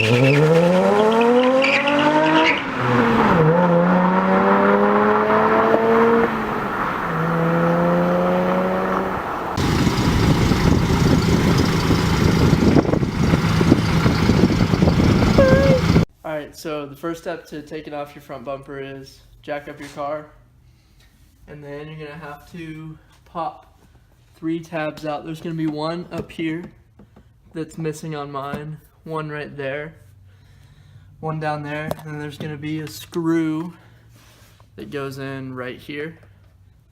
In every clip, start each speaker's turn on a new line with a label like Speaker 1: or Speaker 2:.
Speaker 1: Alright, so the first step to taking off your front bumper is jack up your car, and then you're going to have to pop 3 tabs out. There's going to be one up here that's missing on mine, one right there, one down there, and then there's going to be a screw that goes in right here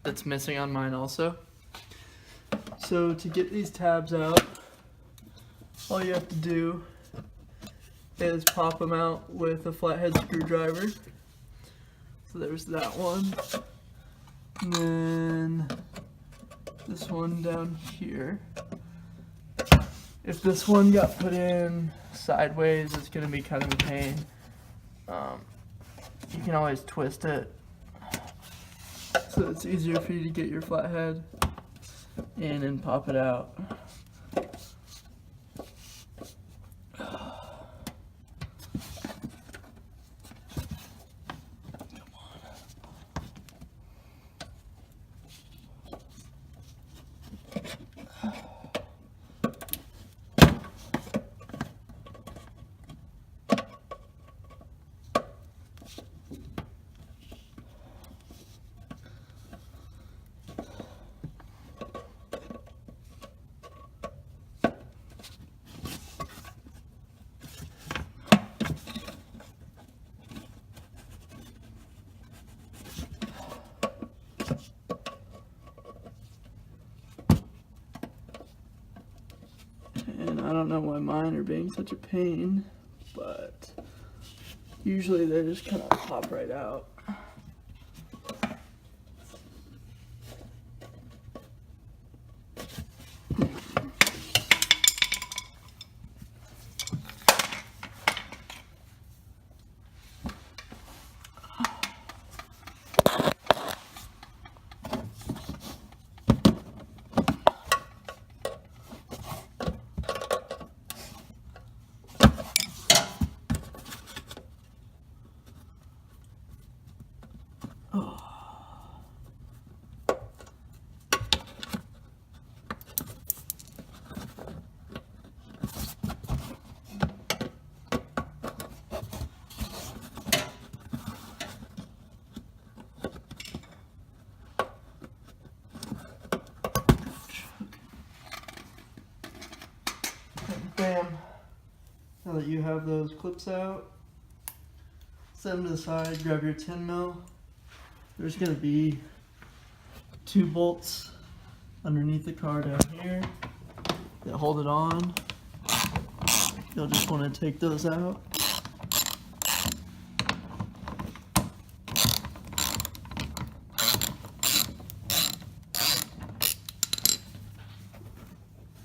Speaker 1: that's missing on mine also. So to get these tabs out, all you have to do is pop them out with a flathead screwdriver. So there's that one. And then this one down here. If this one got put in sideways, it's going to be kind of a pain. You can always twist it so it's easier for you to get your flathead in and pop it out. And I don't know why mine are being such a pain, but usually they just kind of pop right out. Bam. Now that you have those clips out, set them to the side, grab your 10 mil. There's going to be 2 bolts underneath the car down here that hold it on. You'll just want to take those out.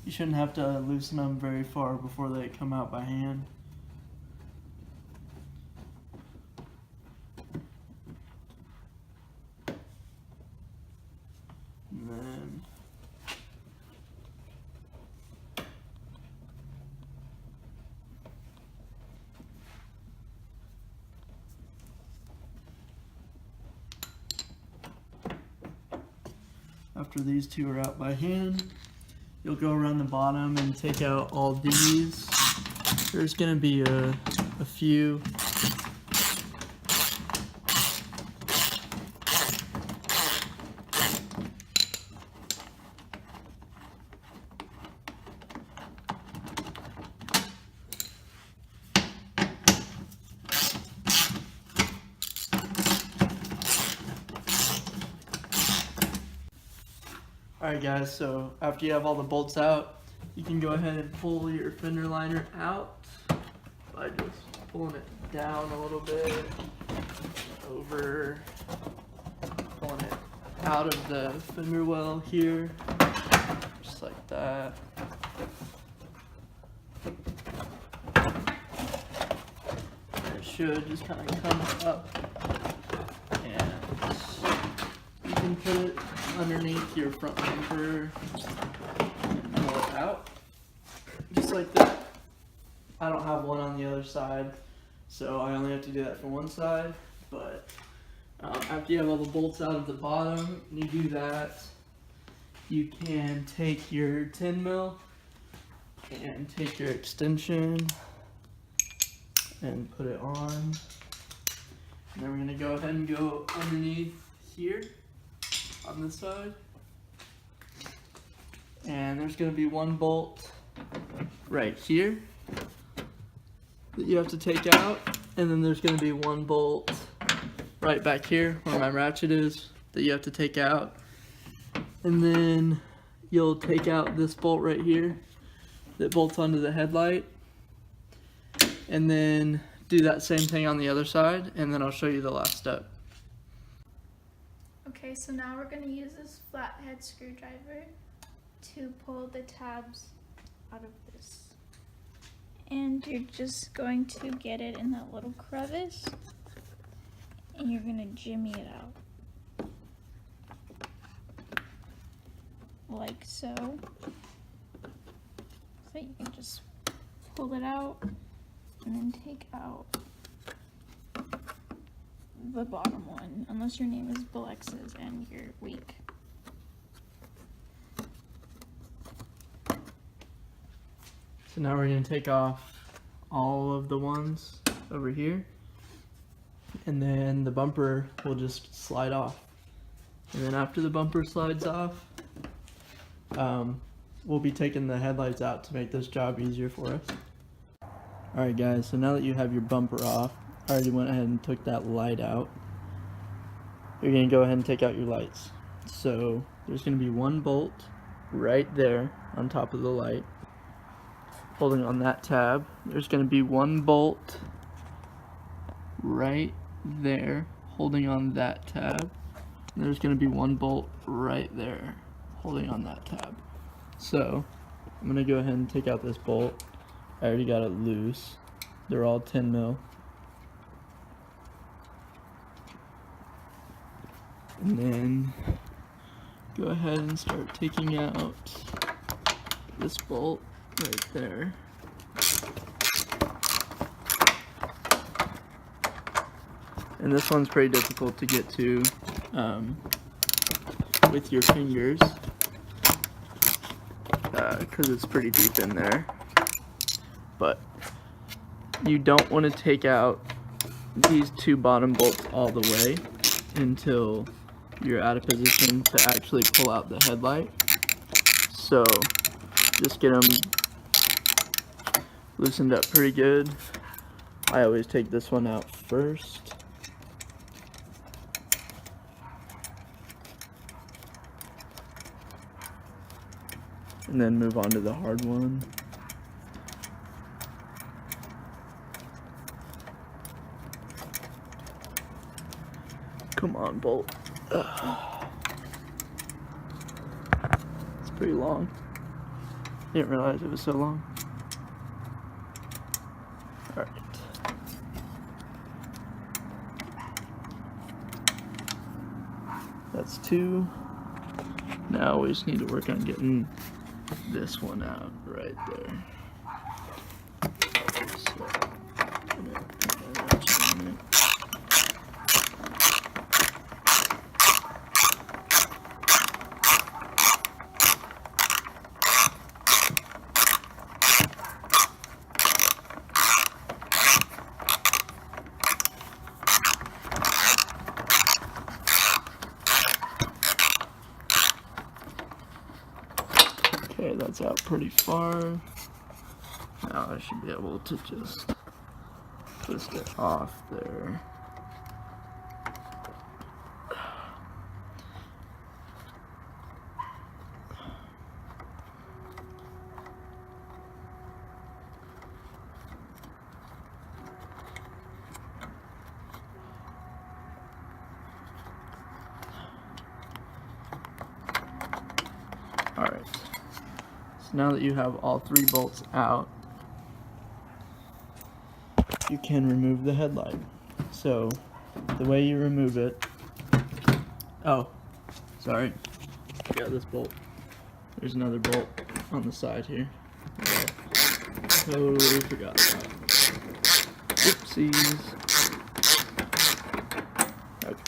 Speaker 1: You shouldn't have to loosen them very far before they come out by hand. And then after these 2 are out by hand, you'll go around the bottom and take out all these. There's going to be a few. Alright guys, so after you have all the bolts out, you can go ahead and pull your fender liner out by just pulling it down a little bit, over, pulling it out of the fender well here, just like that. It should just kind of come up, and you can put it underneath your front bumper and pull it out, just like that. I don't have one on the other side, so I only have to do that for one side. But after you have all the bolts out of the bottom, and you do that, you can take your 10 mil and take your extension and put it on. And then we're gonna go ahead and go underneath here on this side. And there's gonna be one bolt right here that you have to take out. And then there's gonna be one bolt right back here where my ratchet is that you have to take out. And then you'll take out this bolt right here that bolts onto the headlight. And then do that same thing on the other side, and then I'll show you the last step.
Speaker 2: Okay, so now we're going to use this flathead screwdriver to pull the tabs out of this. And you're just going to get it in that little crevice, and you're going to jimmy it out. Like so. So you can just pull it out and then take out the bottom one, unless your name is Alexis and you're weak.
Speaker 1: So now we're going to take off all of the ones over here, and then the bumper will just slide off. And then after the bumper slides off, we'll be taking the headlights out to make this job easier for us. Alright guys, so now that you have your bumper off, I already went ahead and took that light out. You're going to go ahead and take out your lights. So there's going to be one bolt right there on top of the light, holding on that tab. There's going to be one bolt right there, holding on that tab. And there's going to be one bolt right there, holding on that tab. So I'm going to go ahead and take out this bolt. I already got it loose. They're all 10 mil. And then go ahead and start taking out this bolt right there. And this one's pretty difficult to get to with your fingers because it's pretty deep in there. But you don't want to take out these two bottom bolts all the way until you're out of position to actually pull out the headlight. So just get them loosened up pretty good. I always take this one out first. And then move on to the hard one. Come on, bolt. Ugh. It's pretty long. Didn't realize it was so long. Alright. That's two. Now we just need to work on getting this one out right there. So, okay, that's out pretty far. Now I should be able to just twist it off there. Alright, so now that you have all three bolts out, you can remove the headlight. So, the way you remove it, oh, sorry, got this bolt. There's another bolt on the side here. Totally forgot about it. Oopsies. Okay.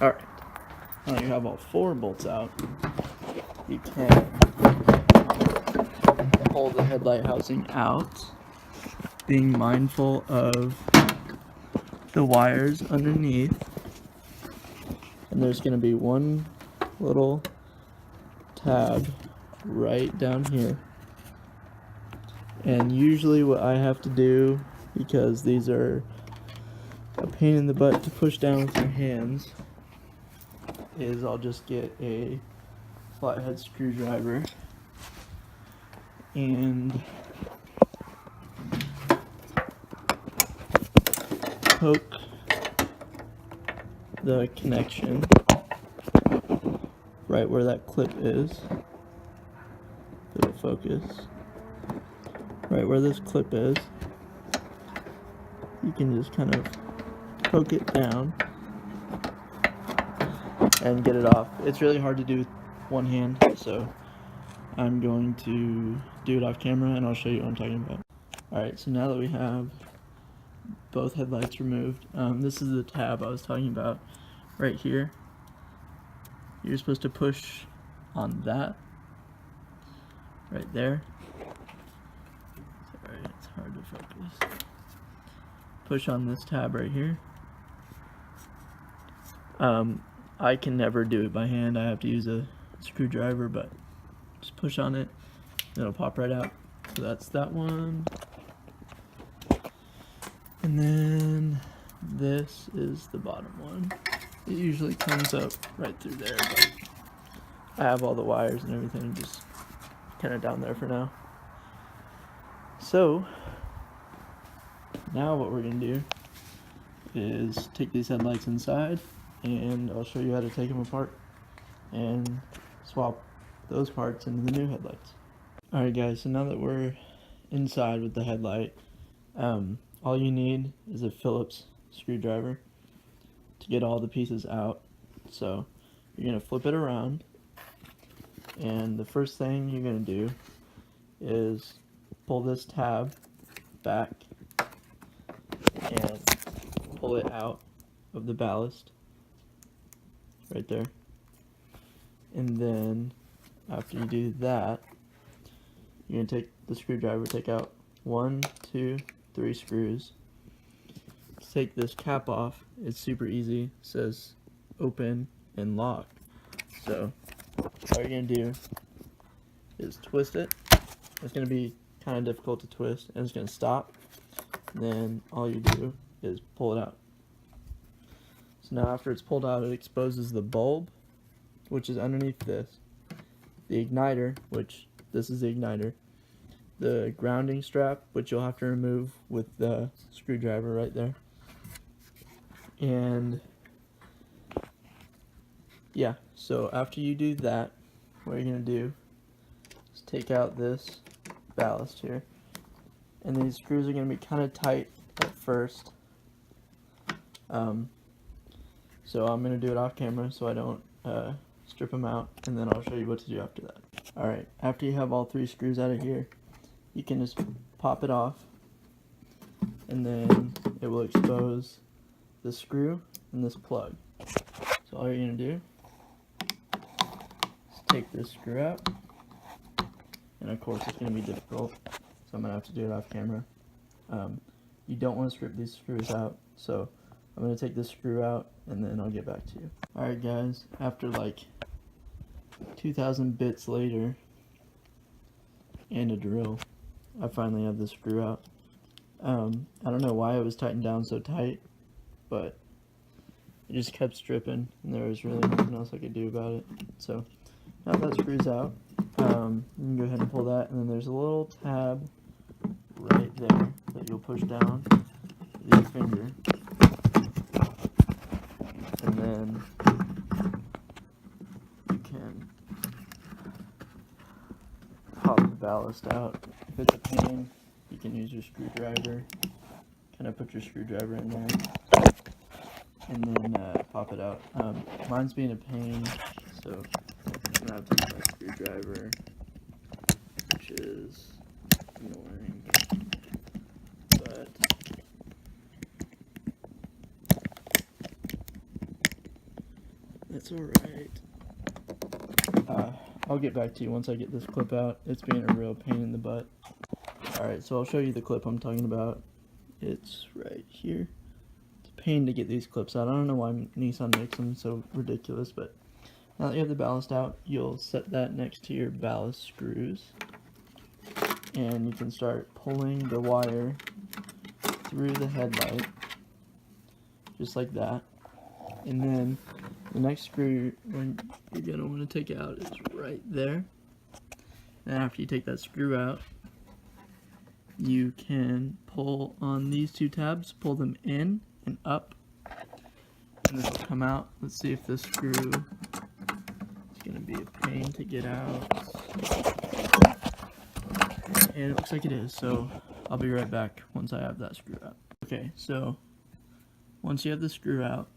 Speaker 1: Alright. Now you have all 4 bolts out. You can pull the headlight housing out, being mindful of the wires underneath. And there's going to be one little tab right down here. And usually what I have to do, because these are a pain in the butt to push down with your hands, is I'll just get a flathead screwdriver and poke the connection right where that clip is. It'll focus. Right where this clip is. You can just kind of poke it down and get it off. It's really hard to do with one hand, so I'm going to do it off camera and I'll show you what I'm talking about. Alright, so now that we have both headlights removed, this is the tab I was talking about right here. You're supposed to push on that right there. Sorry, it's hard to focus. Push on this tab right here. I can never do it by hand. I have to use a screwdriver, but just push on it, it'll pop right out. So that's that one. And then this is the bottom one. It usually comes up right through there, but I have all the wires and everything just kind of down there for now. So now what we're gonna do is take these headlights inside and I'll show you how to take them apart and swap those parts into the new headlights. Alright guys, so now that we're inside with the headlight, all you need is a Phillips screwdriver to get all the pieces out. So you're going to flip it around, and the first thing you're going to do is pull this tab back and pull it out of the ballast right there. And then after you do that, you're going to take the screwdriver, take out 1, 2, 3 screws. Take this cap off. It's super easy. It says open and lock. So all you're going to do is twist it. It's going to be kind of difficult to twist, and it's going to stop. And then all you do is pull it out. So now after it's pulled out, it exposes the bulb, which is underneath this, the igniter, which this is the igniter, the grounding strap, which you'll have to remove with the screwdriver right there, and yeah, so after you do that, what you're going to do is take out this ballast here, and these screws are going to be kind of tight at first, so I'm going to do it off camera so I don't strip them out, and then I'll show you what to do after that. Alright, after you have all 3 screws out of here, you can just pop it off, and then it will expose the screw and this plug. So all you're going to do is take this screw out, and of course it's going to be difficult, so I'm going to have to do it off camera. You don't want to strip these screws out, so I'm going to take this screw out and then I'll get back to you. Alright guys, after like 2,000 bits later and a drill, I finally have this screw out. I don't know why it was tightened down so tight, but it just kept stripping and there was really nothing else I could do about it. So now that screw's out, you can go ahead and pull that, and then there's a little tab right there that you'll push down with your finger, and then you can pop the ballast out. If it's a pain, you can use your screwdriver, kind of put your screwdriver in there, and then pop it out. Mine's being a pain, so I'm going to have to use my screwdriver, which is annoying, but that's alright. I'll get back to you once I get this clip out. It's being a real pain in the butt. Alright, so I'll show you the clip I'm talking about. It's right here. It's a pain to get these clips out. I don't know why Nissan makes them so ridiculous, but now that you have the ballast out, you'll set that next to your ballast screws. And you can start pulling the wire through the headlight, just like that. And then the next screw when you're going to want to take out is right there. And after you take that screw out, you can pull on these two tabs, pull them in and up, and this will come out. Let's see if this screw is going to be a pain to get out. And it looks like it is, so I'll be right back once I have that screw out. Okay, so once you have the screw out,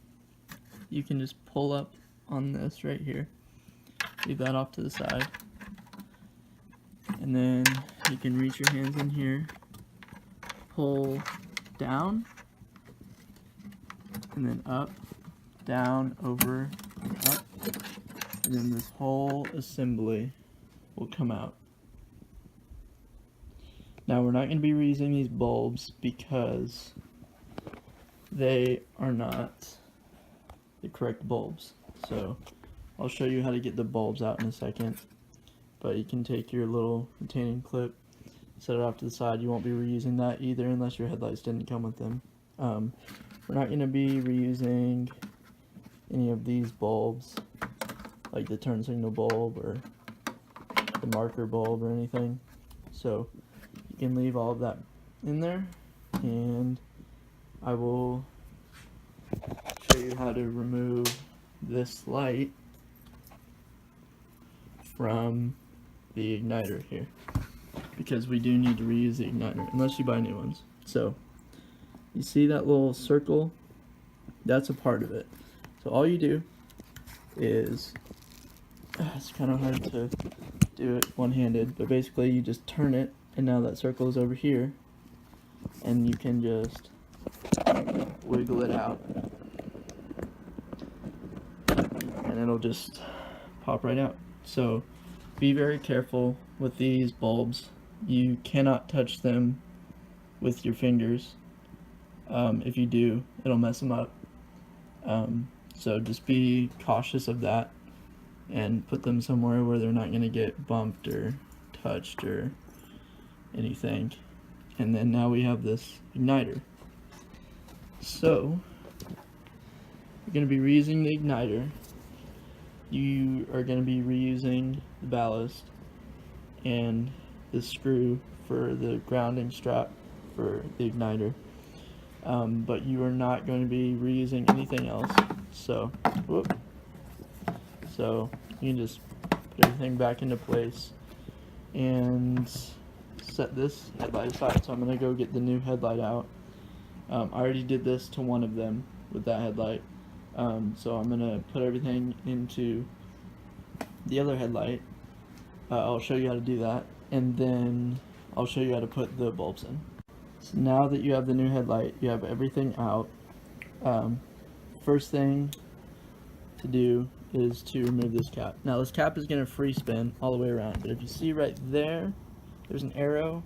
Speaker 1: you can just pull up on this right here, leave that off to the side, and then you can reach your hands in here, pull down, and then up, down, over, up, and then this whole assembly will come out. Now we're not going to be reusing these bulbs because they are not the correct bulbs. So I'll show you how to get the bulbs out in a second. But you can take your little retaining clip, set it off to the side. You won't be reusing that either unless your headlights didn't come with them. We're not going to be reusing any of these bulbs, like the turn signal bulb or the marker bulb or anything. So you can leave all of that in there, and I will show you how to remove this light from the igniter here, because we do need to reuse the igniter unless you buy new ones. So you see that little circle? That's a part of it. So all you do is, it's kind of hard to do it one-handed, but basically you just turn it, and now that circle is over here, and you can just wiggle it out, and it'll just pop right out. So be very careful with these bulbs. You cannot touch them with your fingers. If you do, it'll mess them up. So just be cautious of that and put them somewhere where they're not going to get bumped or touched or anything. And then now we have this igniter. So we're going to be reusing the igniter. You are going to be reusing the ballast and the screw for the grounding strap for the igniter. But you are not going to be reusing anything else. So you can just put everything back into place and set this headlight aside. So I'm going to go get the new headlight out. I already did this to one of them with that headlight. So I'm going to put everything into the other headlight. I'll show you how to do that, and then I'll show you how to put the bulbs in. So now that you have the new headlight, you have everything out. First thing to do is to remove this cap. Now this cap is going to free spin all the way around, but if you see right there, there's an arrow,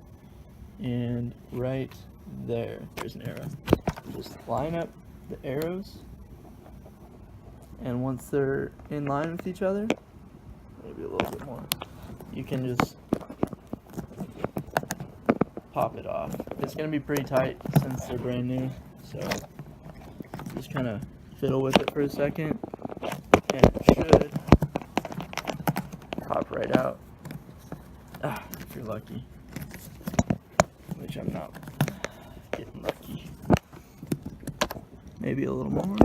Speaker 1: and right there's an arrow. Just line up the arrows, and once they're in line with each other, maybe a little bit more, you can just pop it off. It's going to be pretty tight since they're brand new, so just kind of fiddle with it for a second, and it should pop right out. If you're lucky, which I'm not getting lucky. Maybe a little more.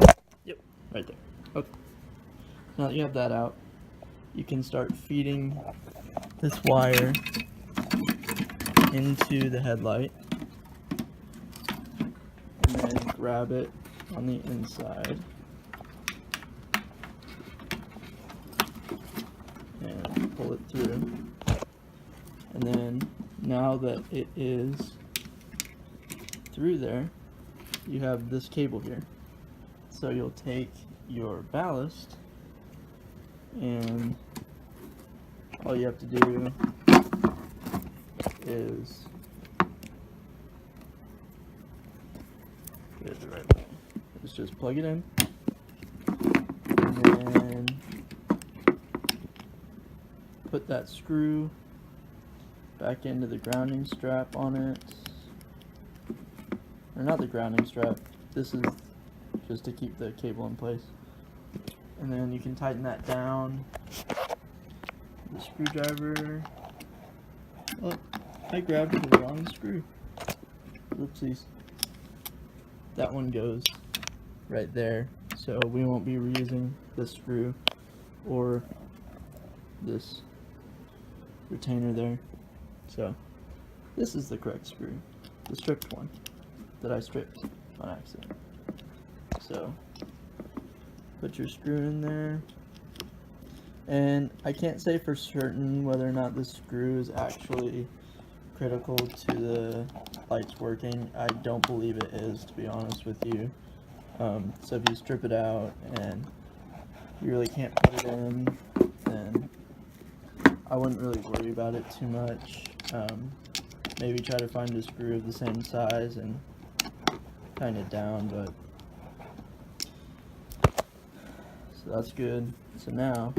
Speaker 1: Yep, right there. Okay. Now that you have that out, you can start feeding this wire into the headlight, and then grab it on the inside, and pull it through. And then now that it is through there, you have this cable here. So you'll take your ballast and all you have to do is get it the right way. Is just plug it in and then put that screw back into the grounding strap on it. Or not the grounding strap, this is just to keep the cable in place. And then you can tighten that down. The screwdriver. Oh, I grabbed the wrong screw. Oopsies. That one goes right there. So we won't be reusing this screw or this retainer there. So this is the correct screw. The stripped one that I stripped on accident. So put your screw in there. And I can't say for certain whether or not this screw is actually critical to the lights working. I don't believe it is, to be honest with you. So if you strip it out and you really can't put it in, then I wouldn't really worry about it too much. Maybe try to find a screw of the same size and tighten it down, but so that's good. So now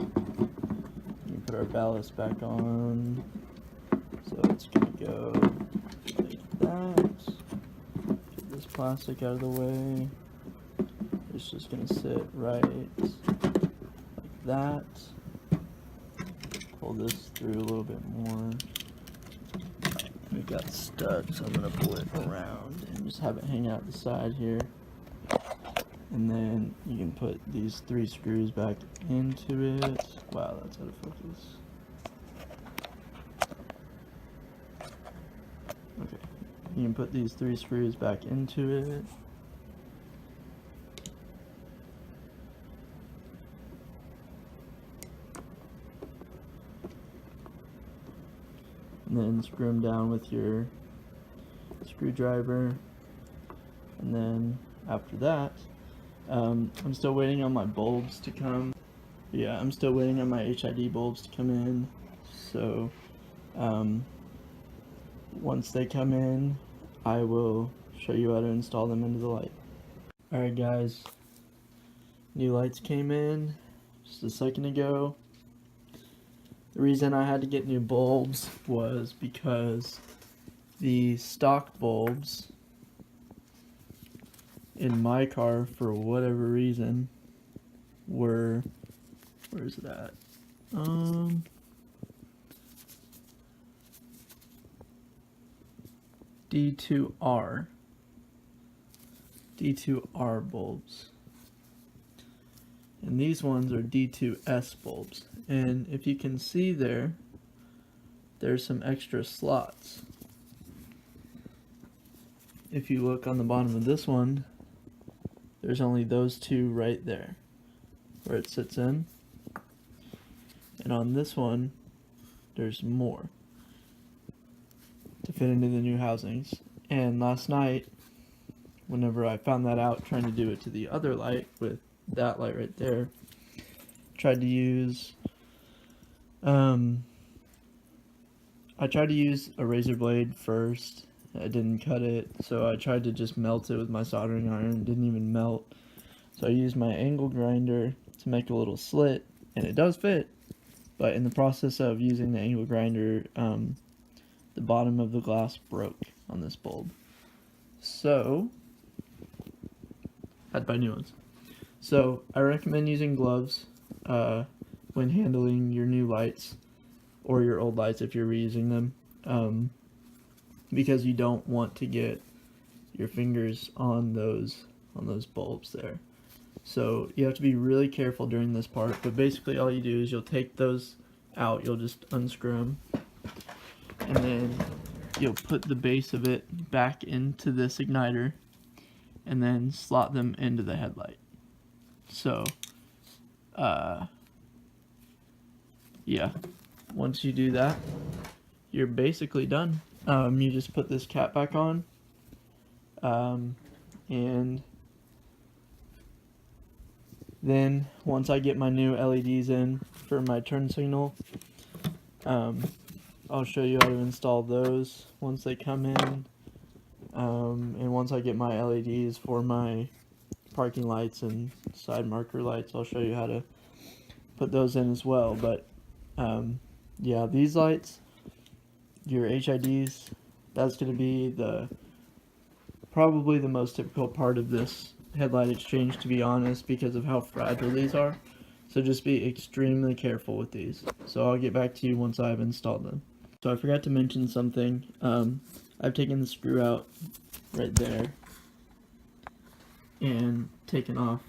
Speaker 1: we put our ballast back on. So it's gonna go like that. Get this plastic out of the way. It's just gonna sit right like that. Pull this through a little bit more. We got studs, so I'm gonna pull it around and just have it hang out the side here. And then you can put these 3 screws back into it. Wow, that's out of focus. Okay, you can put these 3 screws back into it. And then screw them down with your screwdriver. And then after that, I'm still waiting on my bulbs to come. Yeah, I'm still waiting on my HID bulbs to come in. So once they come in, I will show you how to install them into the light. Alright guys, new lights came in just a second ago. The reason I had to get new bulbs was because the stock bulbs in my car, for whatever reason, were, where is it at? D2R bulbs. And these ones are D2S bulbs. And if you can see there, there's some extra slots. If you look on the bottom of this one, there's only those 2 right there where it sits in. And on this one, there's more to fit into the new housings. And last night, whenever I found that out, trying to do it to the other light with that light right there, tried to use I tried to use a razor blade first. I didn't cut it, so I tried to just melt it with my soldering iron. It didn't even melt. So I used my angle grinder to make a little slit, and it does fit. But in the process of using the angle grinder, the bottom of the glass broke on this bulb. So I had to buy new ones. So I recommend using gloves when handling your new lights or your old lights if you're reusing them, because you don't want to get your fingers on those bulbs there. So you have to be really careful during this part, but basically all you do is you'll take those out, you'll just unscrew them, and then you'll put the base of it back into this igniter and then slot them into the headlight. So yeah, once you do that, you're basically done. You just put this cap back on, and then once I get my new LEDs in for my turn signal, I'll show you how to install those once they come in, and once I get my LEDs for my parking lights and side marker lights, I'll show you how to put those in as well. But yeah, these lights, your HIDs, that's going to be probably the most typical part of this headlight exchange, to be honest, because of how fragile these are. So just be extremely careful with these. So I'll get back to you once I've installed them. So I forgot to mention something. I've taken the screw out right there and taken off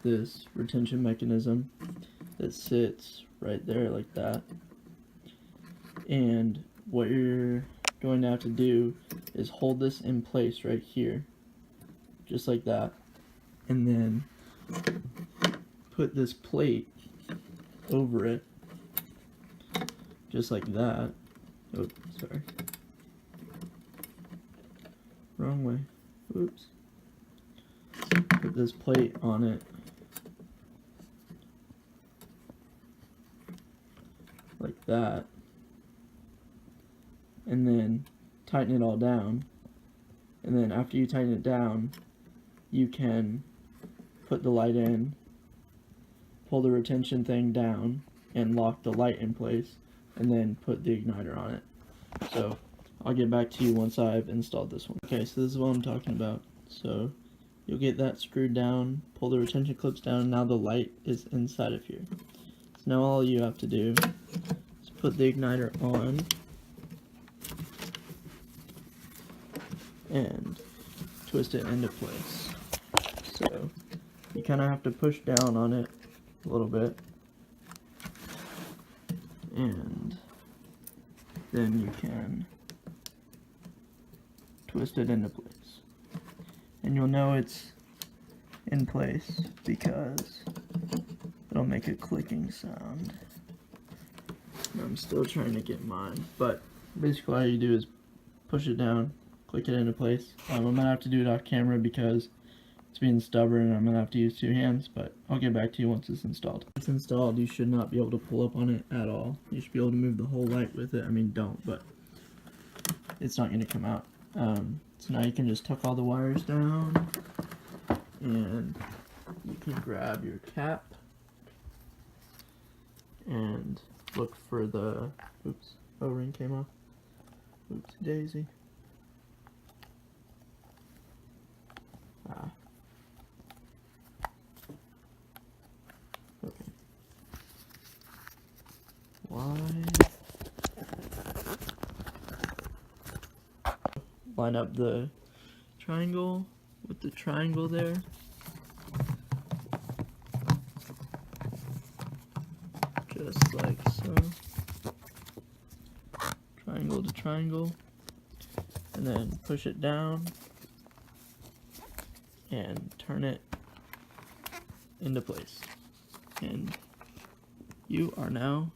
Speaker 1: this retention mechanism that sits right there like that. And what you're going to have to do is hold this in place right here, just like that, and then put this plate over it, just like that. Oh, sorry. Wrong way. Oops. Put this plate on it like that, and then tighten it all down. And then after you tighten it down, you can put the light in, pull the retention thing down, and lock the light in place, and then put the igniter on it. So I'll get back to you once I've installed this one. Okay, so this is what I'm talking about. So you'll get that screwed down, pull the retention clips down, and now the light is inside of here. So now all you have to do is put the igniter on and twist it into place. So you kind of have to push down on it a little bit, and then you can twist it into place. And you'll know it's in place because it'll make a clicking sound. I'm still trying to get mine, but basically all you do is push it down, click it into place. I'm gonna have to do it off camera because it's being stubborn and I'm gonna have to use two hands, but I'll get back to you once it's installed. Once it's installed, you should not be able to pull up on it at all. You should be able to move the whole light with it. I mean, don't, but it's not gonna come out. So now you can just tuck all the wires down, and you can grab your cap and look for the, oops, O-ring came off. Oops, daisy. Ah. Okay. Why? Line up the triangle with the triangle there. Just like so. Triangle to triangle. And then push it down and turn it into place. And you are now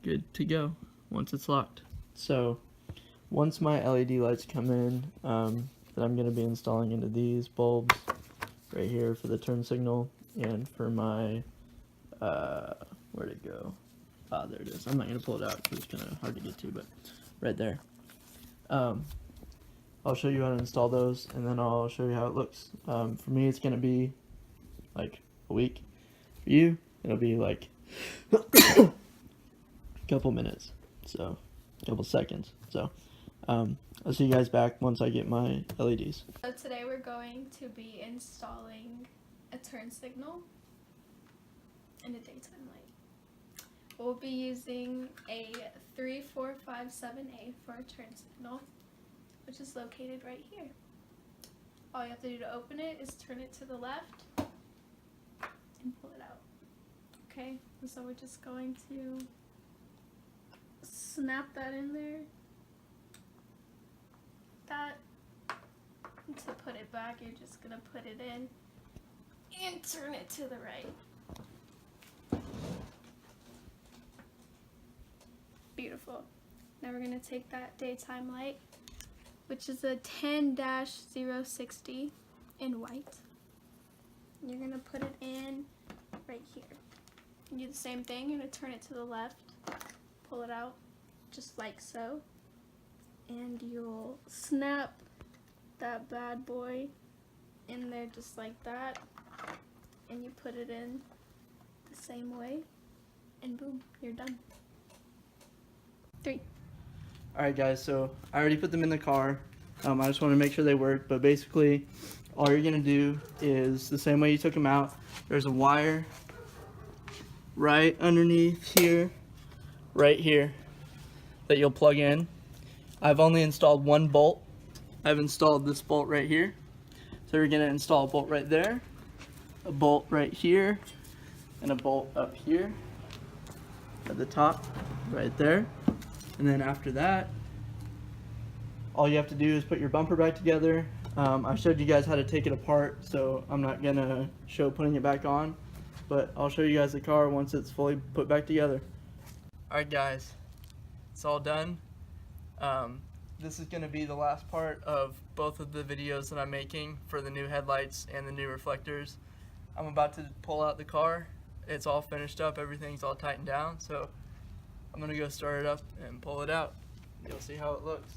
Speaker 1: good to go once it's locked. So once my LED lights come in, that I'm going to be installing into these bulbs right here for the turn signal, and for my, where'd it go? Ah, there it is. I'm not going to pull it out because it's kind of hard to get to, but right there. I'll show you how to install those, and then I'll show you how it looks. For me, it's going to be like a week. For you, it'll be like a couple minutes, so a couple seconds. So I'll see you guys back once I get my LEDs.
Speaker 2: So today we're going to be installing a turn signal and a daytime light. We'll be using a 3457A for a turn signal, which is located right here. All you have to do to open it is turn it to the left and pull it out. Okay, and so we're just going to snap that in there. That. And to put it back, you're just gonna put it in and turn it to the right.
Speaker 3: Beautiful. Now we're going to take that daytime light, which is a 10-060 in white. You're going to put it in right here. You do the same thing. You're going to turn it to the left, pull it out just like so, and you'll snap that bad boy in there just like that, and you put it in the same way, and boom, you're done. 3.
Speaker 1: Alright guys, so I already put them in the car. I just want to make sure they work, but basically all you're going to do is the same way you took them out. There's a wire right underneath here, right here, that you'll plug in. I've only installed one bolt. I've installed this bolt right here. So we're going to install a bolt right there, a bolt right here, and a bolt up here at the top, right there. And then after that, all you have to do is put your bumper back together. I showed you guys how to take it apart, so I'm not gonna show putting it back on, but I'll show you guys the car once it's fully put back together. Alright guys, it's all done. This is gonna be the last part of both of the videos that I'm making for the new headlights and the new reflectors. I'm about to pull out the car. It's all finished up, everything's all tightened down, so I'm gonna go start it up and pull it out. You'll see how it looks.